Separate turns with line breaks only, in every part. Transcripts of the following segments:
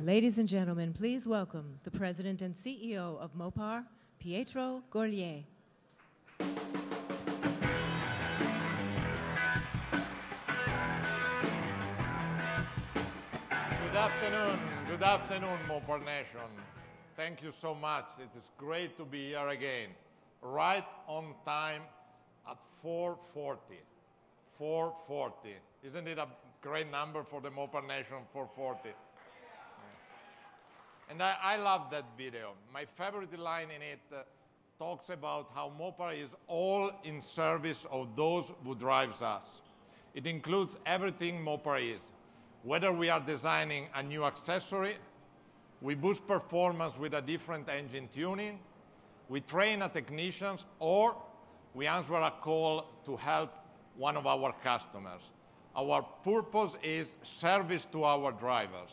Ladies and gentlemen, please welcome the President and CEO of Mopar, Pietro Gorlier.
Good afternoon, Mopar Nation. Thank you so much. It is great to be here again, right on time at 4:40. 4:40. Isn't it a great number for the Mopar Nation, 4:40? And I love that video. My favorite line in it talks about how Mopar is all in service of those who drives us. It includes everything Mopar is. Whether we are designing a new accessory, we boost performance with a different engine tuning, we train a technicians, or we answer a call to help one of our customers. Our purpose is service to our drivers.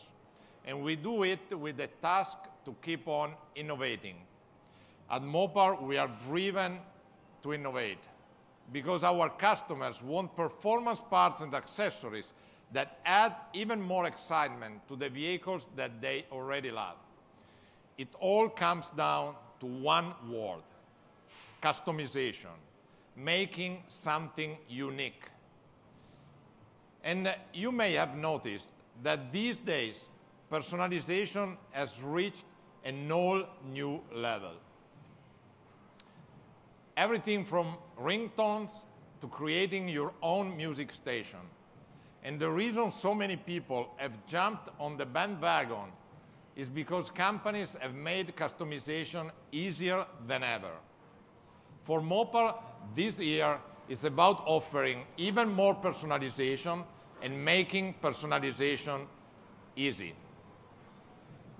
And we do it with the task to keep on innovating. At Mopar, we are driven to innovate because our customers want performance parts and accessories that add even more excitement to the vehicles that they already love. It all comes down to one word: customization, making something unique. And you may have noticed that these days, personalization has reached an all-new level. Everything from ringtones to creating your own music station. And the reason so many people have jumped on the bandwagon is because companies have made customization easier than ever. For Mopar, this year is about offering even more personalization and making personalization easy.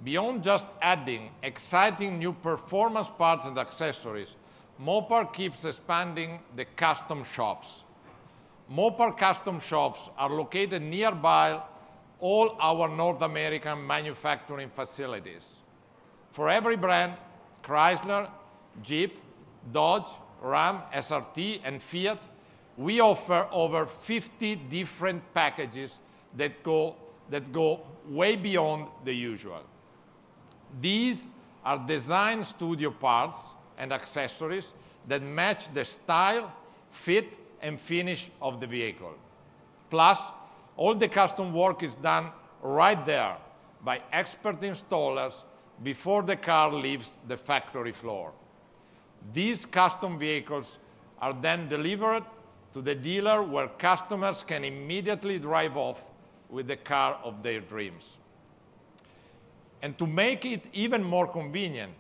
Beyond just adding exciting new performance parts and accessories, Mopar keeps expanding the custom shops. Mopar custom shops are located nearby all our North American manufacturing facilities. For every brand, Chrysler, Jeep, Dodge, Ram, SRT, and Fiat, we offer over 50 different packages that go way beyond the usual. These are design studio parts and accessories that match the style, fit, and finish of the vehicle. Plus, all the custom work is done right there by expert installers before the car leaves the factory floor. These custom vehicles are then delivered to the dealer where customers can immediately drive off with the car of their dreams. And to make it even more convenient,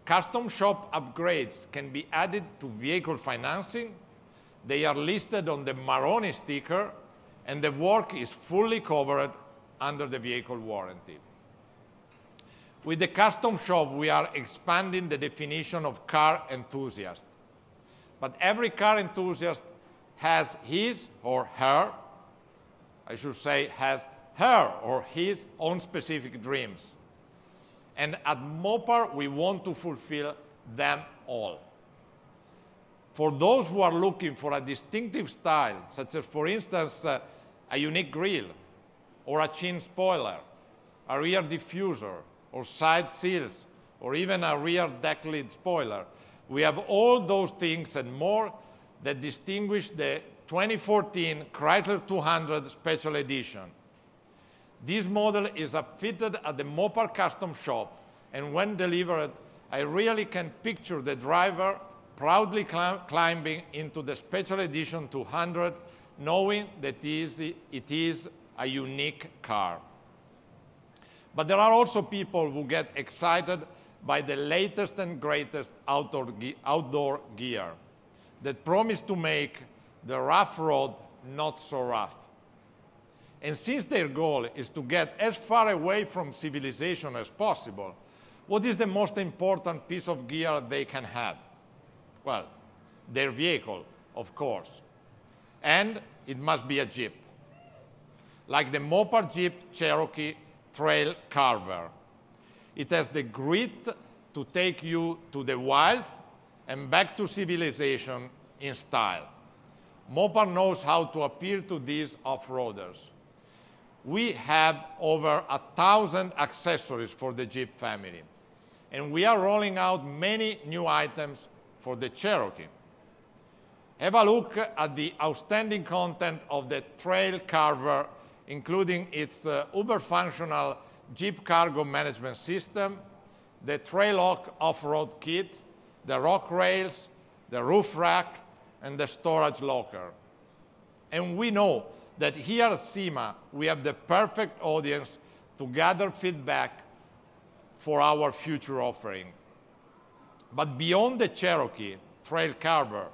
custom shop upgrades can be added to vehicle financing. They are listed on the Maroni sticker, and the work is fully covered under the vehicle warranty. With the custom shop, we are expanding the definition of car enthusiast. But every car enthusiast has his or her, I should say, has her or his own specific dreams. And at Mopar, we want to fulfill them all. For those who are looking for a distinctive style, such as, for instance, a unique grille, or a chin spoiler, a rear diffuser, or side seals, or even a rear deck lid spoiler, we have all those things and more that distinguish the 2014 Chrysler 200 Special Edition. This model is upfitted at the Mopar Custom Shop, and when delivered, I really can picture the driver proudly climbing into the Special Edition 200, knowing that it is a unique car. But there are also people who get excited by the latest and greatest outdoor gear that promise to make the rough road not so rough. And since their goal is to get as far away from civilization as possible, what is the most important piece of gear they can have? Well, their vehicle, of course. And it must be a Jeep, like the Mopar Jeep Cherokee Trail Carver. It has the grit to take you to the wilds and back to civilization in style. Mopar knows how to appeal to these off-roaders. We have over 1,000 accessories for the Jeep family, and we are rolling out many new items for the Cherokee. Have a look at the outstanding content of the Trail Carver, including its uber-functional Jeep cargo management system, the Trail Lock off-road kit, the rock rails, the roof rack, and the storage locker. And we know that here at SEMA, we have the perfect audience to gather feedback for our future offering. But beyond the Cherokee Trail Carver,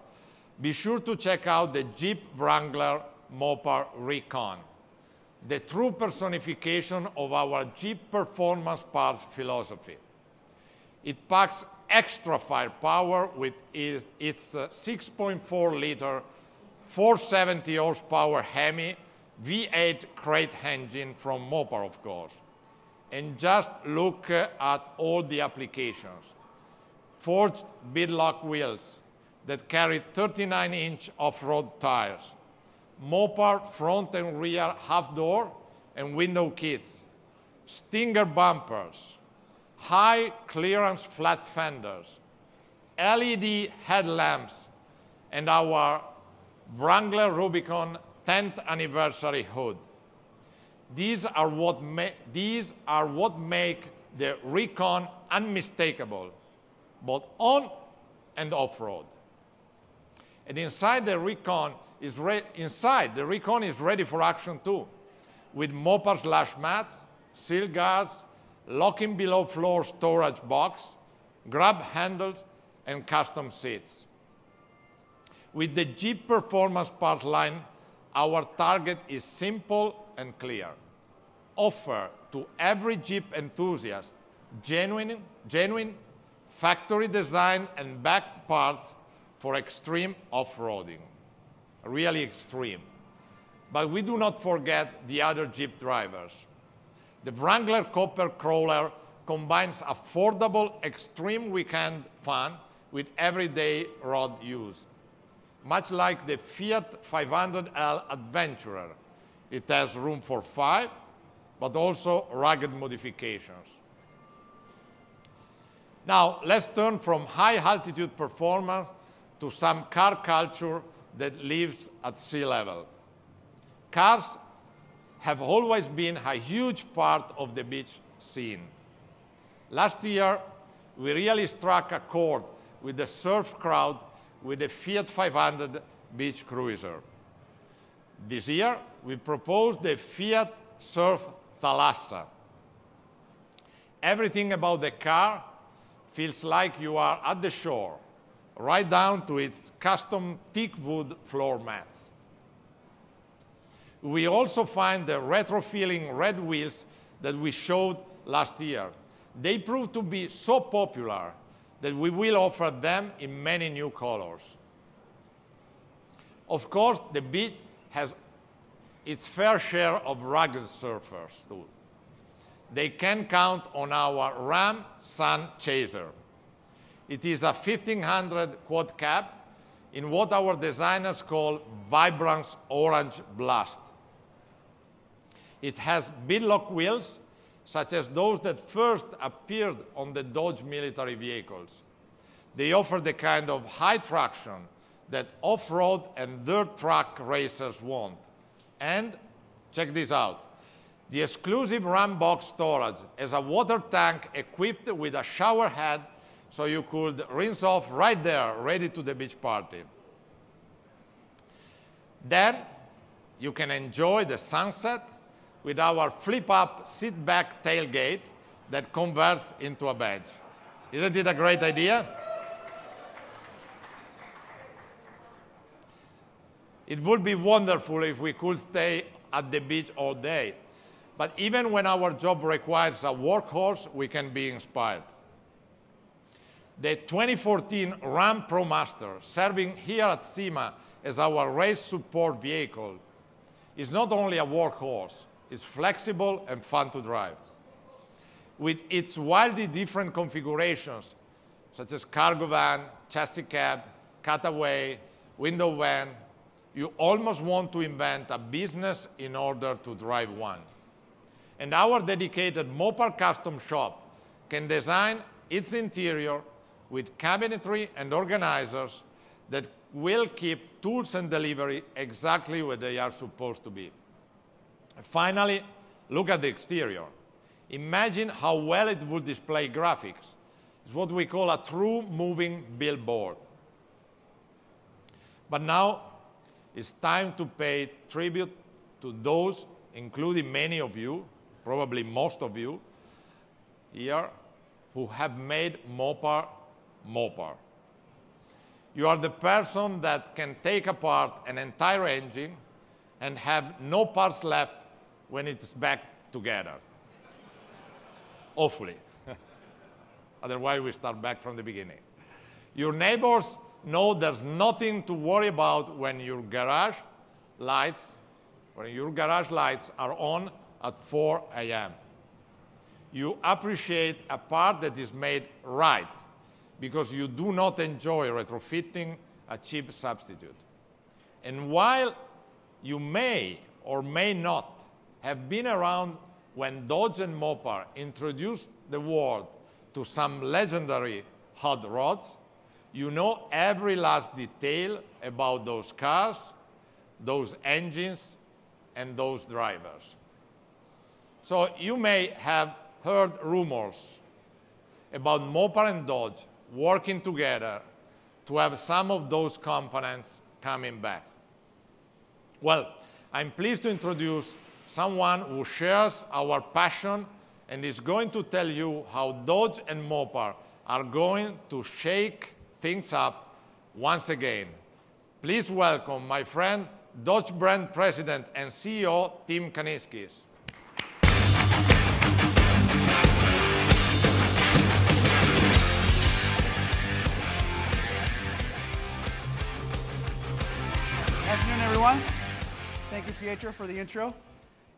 be sure to check out the Jeep Wrangler Mopar Recon, the true personification of our Jeep performance parts philosophy. It packs extra firepower with its 6.4-liter, 470 horsepower Hemi V8 crate engine from Mopar, of course. And just look at all the applications. Forged beadlock wheels that carry 39-inch off-road tires, Mopar front and rear half-door and window kits, Stinger bumpers, high clearance flat fenders, LED headlamps, and our Wrangler Rubicon 10th anniversary hood. These are what make the Recon unmistakable, both on and off-road. And inside the Recon is ready for action too, with Mopar slash mats, seal guards, locking below floor storage box, grab handles, and custom seats. With the Jeep Performance Part line, our target is simple and clear. Offer to every Jeep enthusiast genuine factory design and back parts for extreme off-roading, really extreme. But we do not forget the other Jeep drivers. The Wrangler Copper Crawler combines affordable extreme weekend fun with everyday road use. Much like the Fiat 500L Adventurer, it has room for 5, but also rugged modifications. Now, let's turn from high-altitude performance to some car culture that lives at sea level. Cars have always been a huge part of the beach scene. Last year, we really struck a chord with the surf crowd with the Fiat 500 Beach Cruiser. This year, we proposed the Fiat Surf Thalassa. Everything about the car feels like you are at the shore, right down to its custom teak wood floor mats. We also find the retro-feeling red wheels that we showed last year. They proved to be so popular that we will offer them in many new colors. Of course, the beach has its fair share of rugged surfers, too. They can count on our Ram Sun Chaser. It is a 1500 quad cab in what our designers call Vibrance Orange Blast. It has beadlock wheels, such as those that first appeared on the Dodge military vehicles. They offer the kind of high traction that off-road and dirt track racers want. And check this out. The exclusive Ram box storage has a water tank equipped with a shower head so you could rinse off right there, ready to the beach party. Then you can enjoy the sunset with our flip-up sit-back tailgate that converts into a bench. Isn't it a great idea? It would be wonderful if we could stay at the beach all day. But even when our job requires a workhorse, we can be inspired. The 2014 Ram ProMaster, serving here at SEMA as our race support vehicle, is not only a workhorse, it's flexible and fun to drive. With its wildly different configurations, such as cargo van, chassis cab, cutaway, window van, you almost want to invent a business in order to drive one. And our dedicated Mopar custom shop can design its interior with cabinetry and organizers that will keep tools and delivery exactly where they are supposed to be. And finally, look at the exterior. Imagine how well it would display graphics. It's what we call a true moving billboard. But now it's time to pay tribute to those, including many of you, probably most of you here, who have made Mopar Mopar. You are the person that can take apart an entire engine and have no parts left when it's back together. Hopefully. Otherwise, we start back from the beginning. Your neighbors know there's nothing to worry about when your garage lights are on at 4 a.m. You appreciate a part that is made right because you do not enjoy retrofitting a cheap substitute. And while you may or may not have been around when Dodge and Mopar introduced the world to some legendary hot rods, you know every last detail about those cars, those engines, and those drivers. So you may have heard rumors about Mopar and Dodge working together to have some of those components coming back. Well, I'm pleased to introduce someone who shares our passion and is going to tell you how Dodge and Mopar are going to shake things up once again. Please welcome my friend, Dodge Brand President and CEO, Tim Kuniskis.
Afternoon, everyone. Thank you, Pietro, for the intro.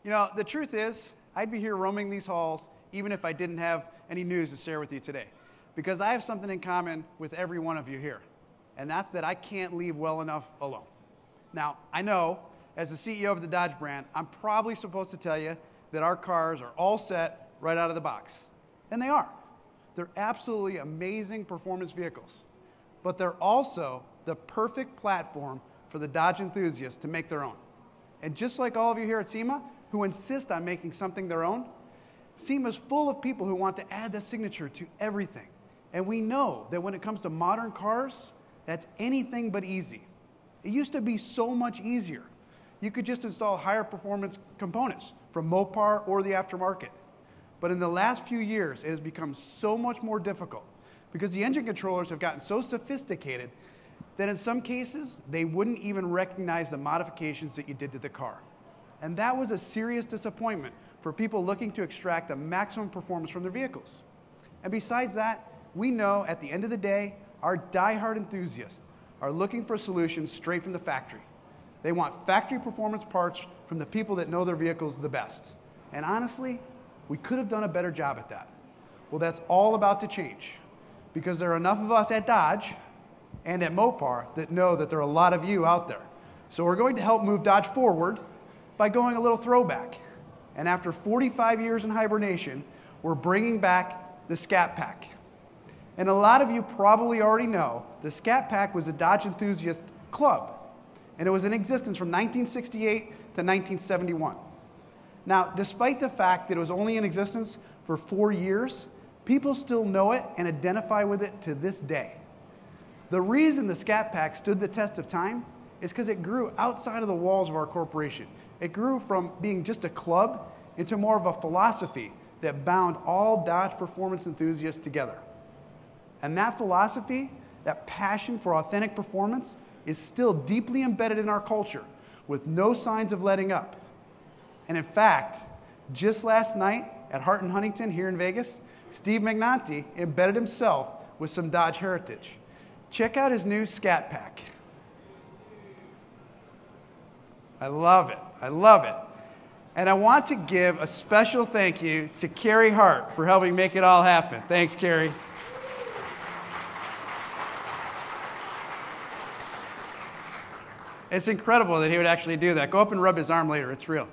You know, the truth is, I'd be here roaming these halls even if I didn't have any news to share with you today, because I have something in common with every one of you here, and that's that I can't leave well enough alone. Now, I know, as the CEO of the Dodge brand, I'm probably supposed to tell you that our cars are all set right out of the box, and they are. They're absolutely amazing performance vehicles, but they're also the perfect platform for the Dodge enthusiasts to make their own. And just like all of you here at SEMA, who insist on making something their own, SEMA is full of people who want to add the signature to everything. And we know that when it comes to modern cars, that's anything but easy. It used to be so much easier. You could just install higher performance components from Mopar or the aftermarket. But in the last few years, it has become so much more difficult because the engine controllers have gotten so sophisticated that in some cases, they wouldn't even recognize the modifications that you did to the car. And that was a serious disappointment for people looking to extract the maximum performance from their vehicles. And besides that, we know at the end of the day, our die-hard enthusiasts are looking for solutions straight from the factory. They want factory performance parts from the people that know their vehicles the best. And honestly, we could have done a better job at that. Well, that's all about to change, because there are enough of us at Dodge and at Mopar that know that there are a lot of you out there. So we're going to help move Dodge forward by going a little throwback. And after 45 years in hibernation, we're bringing back the Scat Pack. And a lot of you probably already know the Scat Pack was a Dodge enthusiast club, and it was in existence from 1968 to 1971. Now, despite the fact that it was only in existence for 4 years, people still know it and identify with it to this day. The reason the Scat Pack stood the test of time is because it grew outside of the walls of our corporation. It grew from being just a club into more of a philosophy that bound all Dodge performance enthusiasts together. And that philosophy, that passion for authentic performance, is still deeply embedded in our culture with no signs of letting up. And in fact, just last night at Hart and Huntington here in Vegas, Steve Magnanti embedded himself with some Dodge heritage. Check out his new Scat Pack. I love it. I love it. And I want to give a special thank you to Carrie Hart for helping make it all happen. Thanks, Carrie. It's incredible that he would actually do that. Go up and rub his arm later. It's real.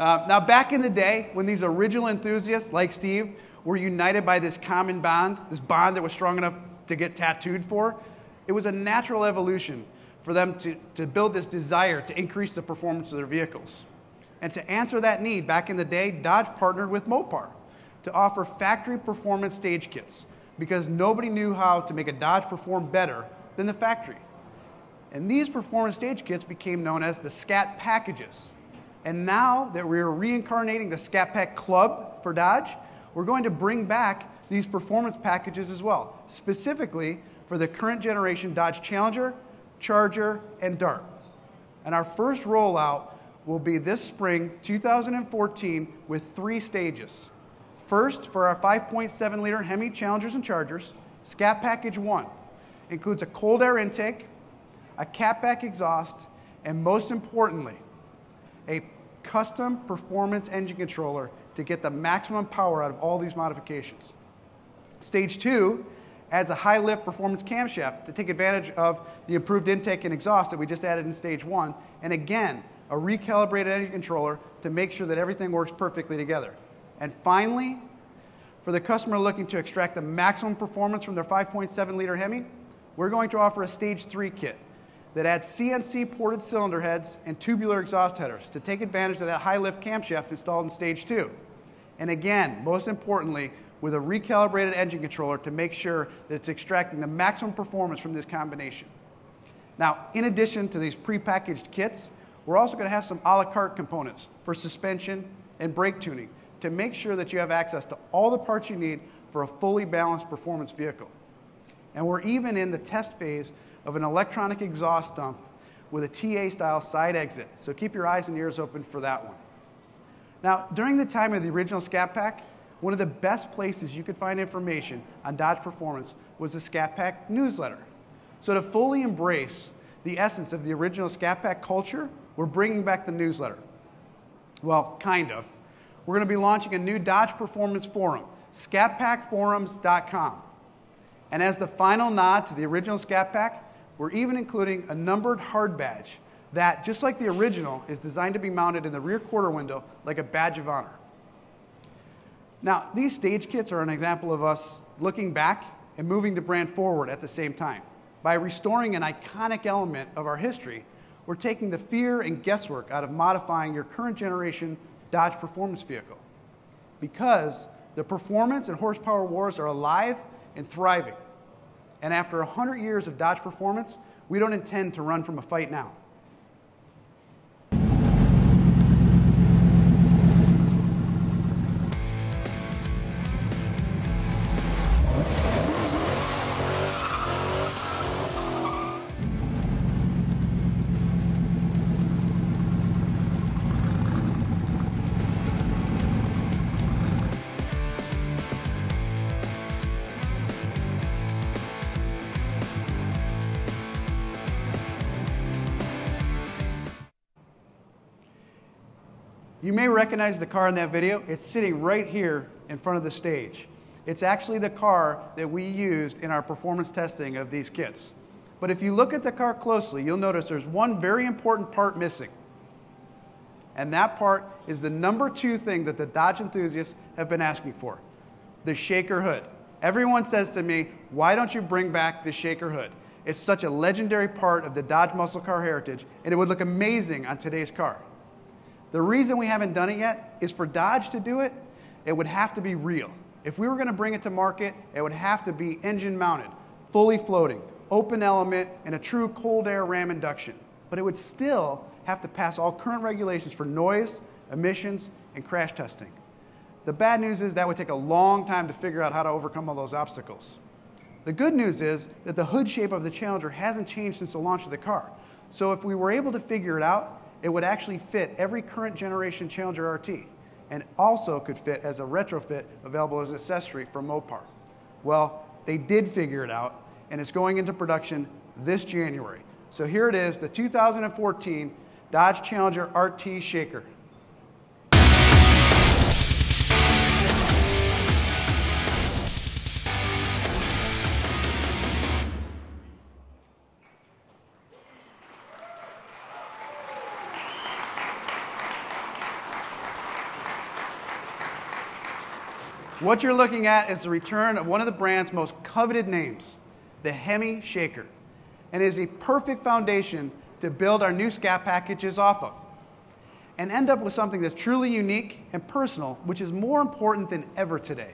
Now, back in the day, when these original enthusiasts, like Steve, were united by this common bond, this bond that was strong enough to get tattooed for, it was a natural evolution for them to build this desire to increase the performance of their vehicles. And to answer that need, back in the day, Dodge partnered with Mopar to offer factory performance stage kits because nobody knew how to make a Dodge perform better than the factory. And these performance stage kits became known as the Scat Packages. And now that we're reincarnating the Scat Pack Club for Dodge, we're going to bring back these performance packages as well, specifically for the current generation Dodge Challenger, Charger, and Dart. And our first rollout will be this spring 2014 with 3 stages. First, for our 5.7-liter Hemi Challengers and Chargers, Scat Package 1 includes a cold air intake, a catback exhaust, and most importantly, a custom performance engine controller to get the maximum power out of all these modifications. Stage 2 adds a high-lift performance camshaft to take advantage of the improved intake and exhaust that we just added in Stage 1, and again, a recalibrated engine controller to make sure that everything works perfectly together. And finally, for the customer looking to extract the maximum performance from their 5.7-liter Hemi, we're going to offer a Stage 3 kit that adds CNC ported cylinder heads and tubular exhaust headers to take advantage of that high-lift camshaft installed in Stage 2. And again, most importantly, with a recalibrated engine controller to make sure that it's extracting the maximum performance from this combination. Now, in addition to these prepackaged kits, we're also going to have some a la carte components for suspension and brake tuning to make sure that you have access to all the parts you need for a fully balanced performance vehicle. And we're even in the test phase of an electronic exhaust dump with a TA-style side exit. So keep your eyes and ears open for that one. Now, during the time of the original Scat Pack, one of the best places you could find information on Dodge performance was the Scat Pack newsletter. So to fully embrace the essence of the original Scat Pack culture, we're bringing back the newsletter. Well, kind of. We're going to be launching a new Dodge performance forum, scatpackforums.com. And as the final nod to the original Scat Pack, we're even including a numbered hard badge that, just like the original, is designed to be mounted in the rear quarter window like a badge of honor. Now, these stage kits are an example of us looking back and moving the brand forward at the same time. By restoring an iconic element of our history, we're taking the fear and guesswork out of modifying your current generation Dodge performance vehicle. Because the performance and horsepower wars are alive and thriving. And after 100 years of Dodge performance, we don't intend to run from a fight now. You may recognize the car in that video. It's sitting right here in front of the stage. It's actually the car that we used in our performance testing of these kits. But if you look at the car closely, you'll notice there's one very important part missing. And that part is the number 2 thing that the Dodge enthusiasts have been asking for, the shaker hood. Everyone says to me, why don't you bring back the shaker hood? It's such a legendary part of the Dodge muscle car heritage, and it would look amazing on today's car. The reason we haven't done it yet is for Dodge to do it, it would have to be real. If we were going to bring it to market, it would have to be engine mounted, fully floating, open element, and a true cold air ram induction. But it would still have to pass all current regulations for noise, emissions, and crash testing. The bad news is that would take a long time to figure out how to overcome all those obstacles. The good news is that the hood shape of the Challenger hasn't changed since the launch of the car. So if we were able to figure it out, it would actually fit every current generation Challenger RT, and also could fit as a retrofit available as an accessory from Mopar. Well, they did figure it out, and it's going into production this January. So here it is, the 2014 Dodge Challenger RT Shaker. What you're looking at is the return of one of the brand's most coveted names, the Hemi Shaker, and is a perfect foundation to build our new Scat Packages off of, and end up with something that's truly unique and personal, which is more important than ever today.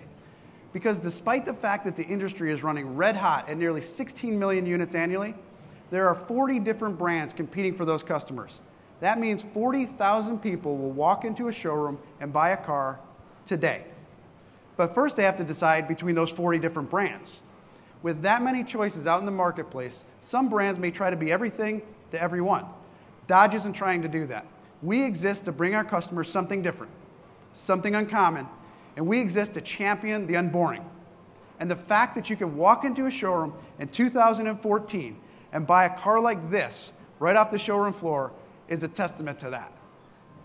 Because despite the fact that the industry is running red hot at nearly 16 million units annually, there are 40 different brands competing for those customers. That means 40,000 people will walk into a showroom and buy a car today. But first they have to decide between those 40 different brands. With that many choices out in the marketplace, some brands may try to be everything to everyone. Dodge isn't trying to do that. We exist to bring our customers something different, something uncommon, and we exist to champion the unboring. And the fact that you can walk into a showroom in 2014 and buy a car like this right off the showroom floor is a testament to that.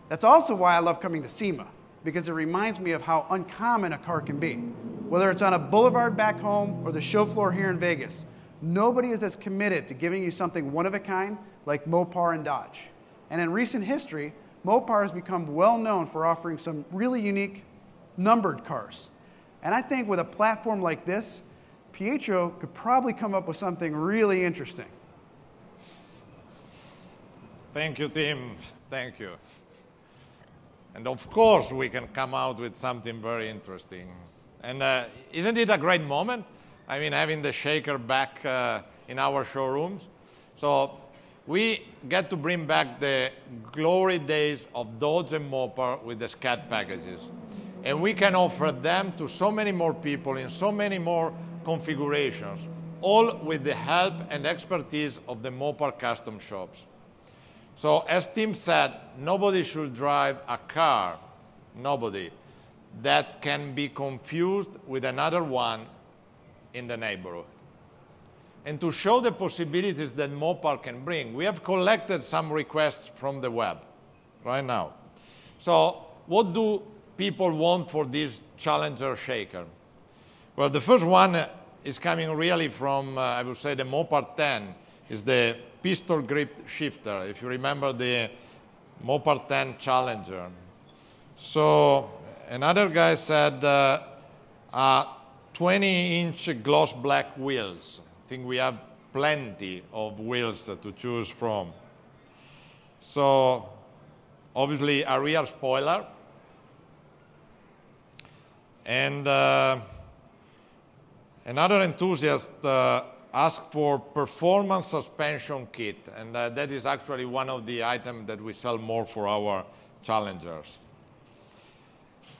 That's also why I love coming to SEMA, because it reminds me of how uncommon a car can be. Whether it's on a boulevard back home or the show floor here in Vegas, nobody is as committed to giving you something one of a kind like Mopar and Dodge. And in recent history, Mopar has become well known for offering some really unique numbered cars. And I think with a platform like this, Pietro could probably come up with something really interesting.
Thank you, Tim. Thank you. And of course, we can come out with something very interesting. And isn't it a great moment? I mean, having the shaker back in our showrooms. So we get to bring back the glory days of Dodge and Mopar with the Scat Packages. And we can offer them to so many more people in so many more configurations, all with the help and expertise of the Mopar custom shops. So as Tim said, nobody should drive a car, nobody, that can be confused with another one in the neighborhood. And to show the possibilities that Mopar can bring, we have collected some requests from the web right now. So what do people want for this Challenger shaker? Well, the first one is coming really from, I would say, the Mopar 10, is the pistol grip shifter, if you remember the Mopar 10 Challenger. So another guy said 20-inch gloss black wheels. I think we have plenty of wheels to choose from. So obviously a rear spoiler. And another enthusiast asked for performance suspension kit, and that is actually one of the items that we sell more for our Challengers.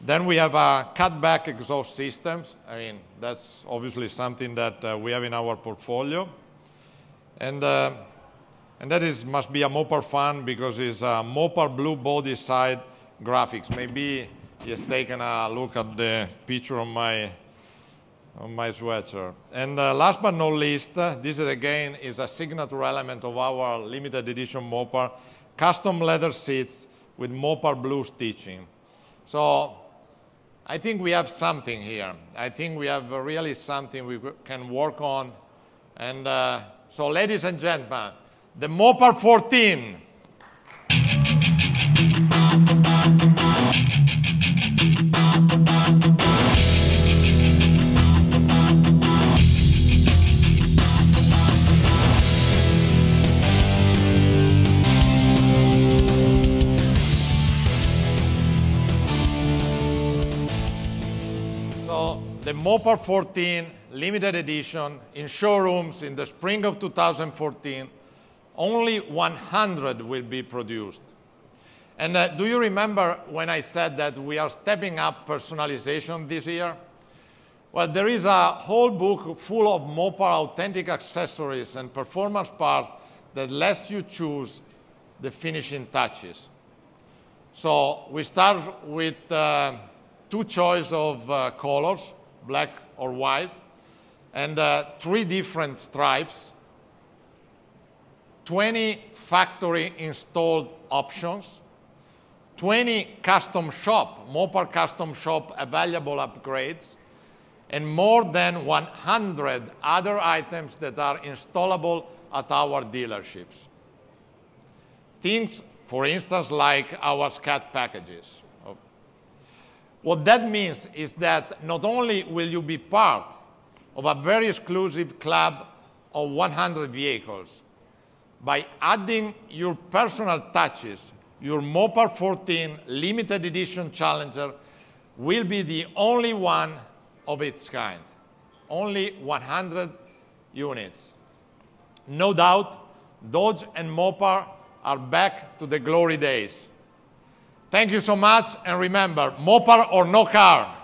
Then we have cutback exhaust systems. I mean, that's obviously something that we have in our portfolio. And that must be a Mopar fan because it's a Mopar blue body side graphics. Maybe he has taken a look at the picture on my sweatshirt. And last but not least, this again is a signature element of our limited edition Mopar, custom leather seats with Mopar blue stitching. So I think we have something here. I think we have really something we can work on. And so ladies and gentlemen, the Mopar 14. The Mopar 14 limited edition in showrooms in the spring of 2014, only 100 will be produced. And do you remember when I said that we are stepping up personalization this year? Well, there is a whole book full of Mopar authentic accessories and performance parts that lets you choose the finishing touches. So we start with two choices of colors, black or white, and 3 different stripes, 20 factory installed options, 20 custom shop, Mopar custom shop available upgrades, and more than 100 other items that are installable at our dealerships. Things, for instance, like our Scat Packages. What that means is that not only will you be part of a very exclusive club of 100 vehicles, by adding your personal touches, your Mopar 14 limited edition Challenger will be the only one of its kind. Only 100 units. No doubt, Dodge and Mopar are back to the glory days. Thank you so much, and remember, Mopar or no car.